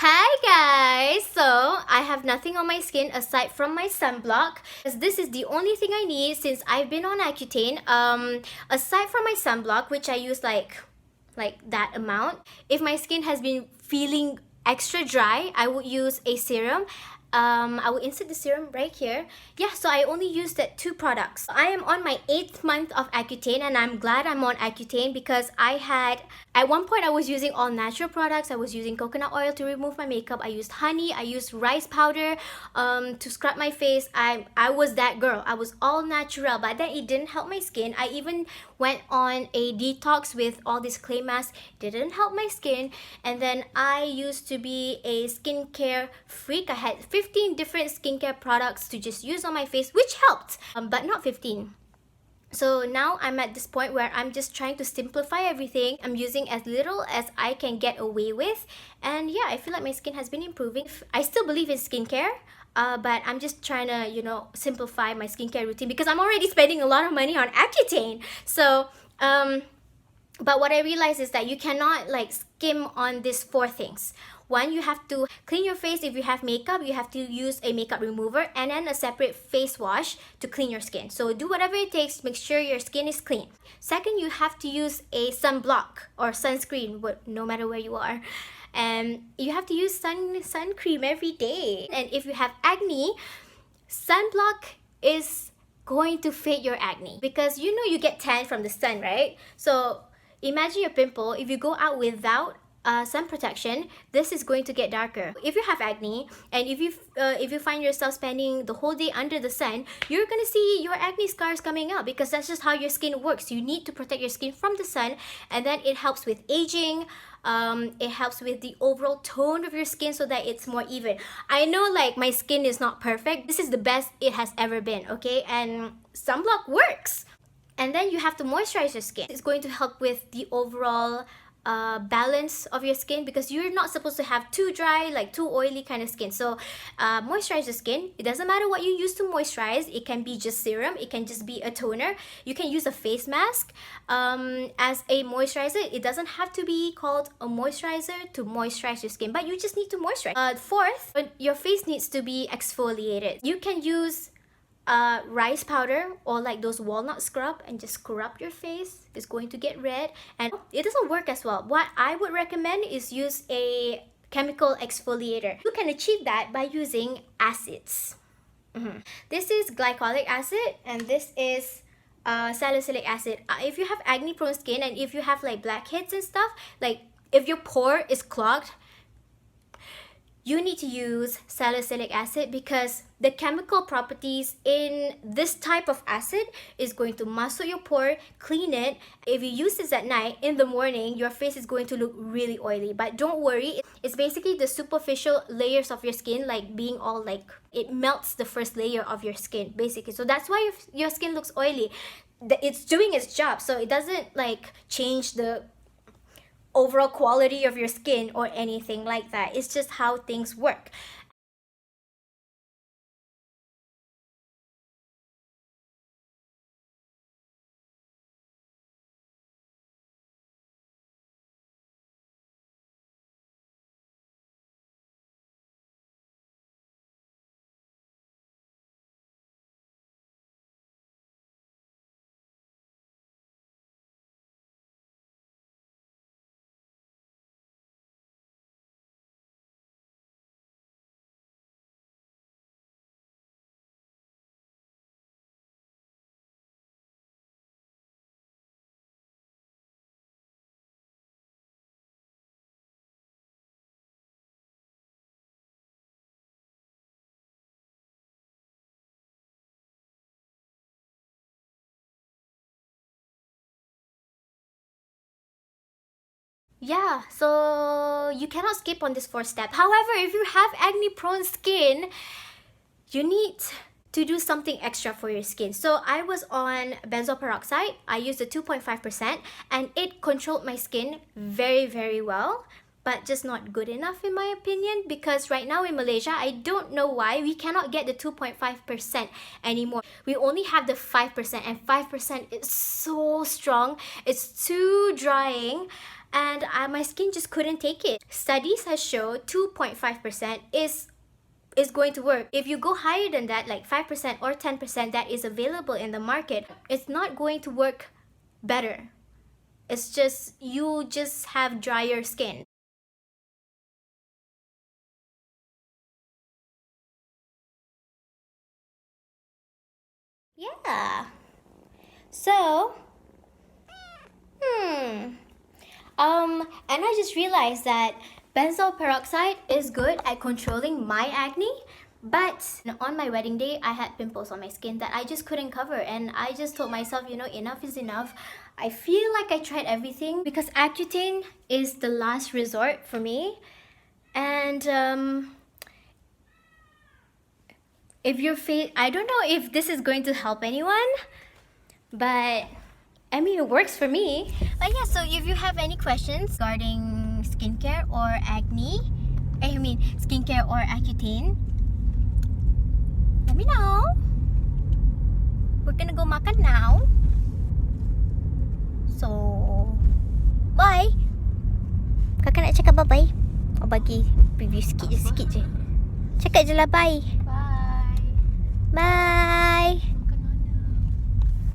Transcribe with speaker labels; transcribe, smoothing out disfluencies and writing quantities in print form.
Speaker 1: Hi guys! So, I have nothing on my skin aside from my sunblock, because this is the only thing I need since I've been on Accutane. Aside from my sunblock, which I use like that amount, if my skin has been feeling extra dry, I would use a serum. I will insert the serum right here. Yeah, so I only used that 2 products. I am on my 8th month of Accutane, and I'm glad I'm on Accutane because at one point I was using all natural products. I was using coconut oil to remove my makeup. I used honey. I used rice powder to scrub my face. I was that girl. I was all natural, but then it didn't help my skin. I even went on a detox with all these clay masks. Didn't help my skin. And then I used to be a skincare freak. I had 15 different skincare products to just use on my face, which helped, but not 15. So now I'm at this point where I'm just trying to simplify everything. I'm using as little as I can get away with. And yeah, I feel like my skin has been improving. I still believe in skincare, but I'm just trying to, simplify my skincare routine because I'm already spending a lot of money on Accutane. So, but what I realized is that you cannot like skim on these 4 things. One, you have to clean your face. If you have makeup, you have to use a makeup remover and then a separate face wash to clean your skin. So do whatever it takes to make sure your skin is clean. Second, you have to use a sunblock or sunscreen, no matter where you are. And you have to use sun cream every day. And if you have acne, sunblock is going to fade your acne because you get tan from the sun, right? So imagine your pimple. If you go out without sun protection, this is going to get darker. If you have acne and if you find yourself spending the whole day under the sun, you're gonna see your acne scars coming out because that's just how your skin works. You need to protect your skin from the sun, and then it helps with aging. It helps with the overall tone of your skin so that it's more even. I know like my skin is not perfect. This is the best it has ever been, okay? And sunblock works. And then you have to moisturize your skin. It's going to help with the overall balance of your skin because you're not supposed to have too dry, like too oily kind of skin. So moisturize the skin. It doesn't matter what you use to moisturize. It can be just serum. It can just be a toner. You can use a face mask as a moisturizer. It doesn't have to be called a moisturizer to moisturize your skin, but you just need to moisturize. Fourth, your face needs to be exfoliated. You can use rice powder or like those walnut scrub and just scrub your face. It's going to get red, and it doesn't work as well. What I would recommend is use a chemical exfoliator. You can achieve that by using acids. This is glycolic acid and this is salicylic acid. If you have acne prone skin and if you have like blackheads and stuff, like if your pore is clogged, you need to use salicylic acid because the chemical properties in this type of acid is going to muscle your pore, clean it. If you use this at night, in the morning, your face is going to look really oily. But don't worry, it's basically the superficial layers of your skin like being all like, it melts the first layer of your skin basically. So that's why your skin looks oily. It's doing its job, so it doesn't like change the overall quality of your skin or anything like that. It's just how things work. Yeah, so you cannot skip on this 4th step. However, if you have acne prone skin, you need to do something extra for your skin. So I was on benzoyl peroxide. I used the 2.5% and it controlled my skin very, very well, but just not good enough in my opinion because right now in Malaysia, I don't know why we cannot get the 2.5% anymore. We only have the 5% and 5% is so strong. It's too drying. and my skin just couldn't take it. Studies have shown 2.5% is going to work. If you go higher than that, like 5% or 10% that is available in the market, it's not going to work better. It's just, you just have drier skin. Yeah. So, and I just realized that benzoyl peroxide is good at controlling my acne, but on my wedding day, I had pimples on my skin that I just couldn't cover, and I just told myself, you know, enough is enough. I feel like I tried everything because Accutane is the last resort for me. And if your face, I don't know if this is going to help anyone, but I mean, it works for me. But yeah, so if you have any questions regarding skincare or acne, skincare or Accutane, let me know. We're gonna go makan now. So, bye. Kakak nak cakap bye-bye? Oh, bagi preview sikit je. Cakap je lah bye. Bye. Bye.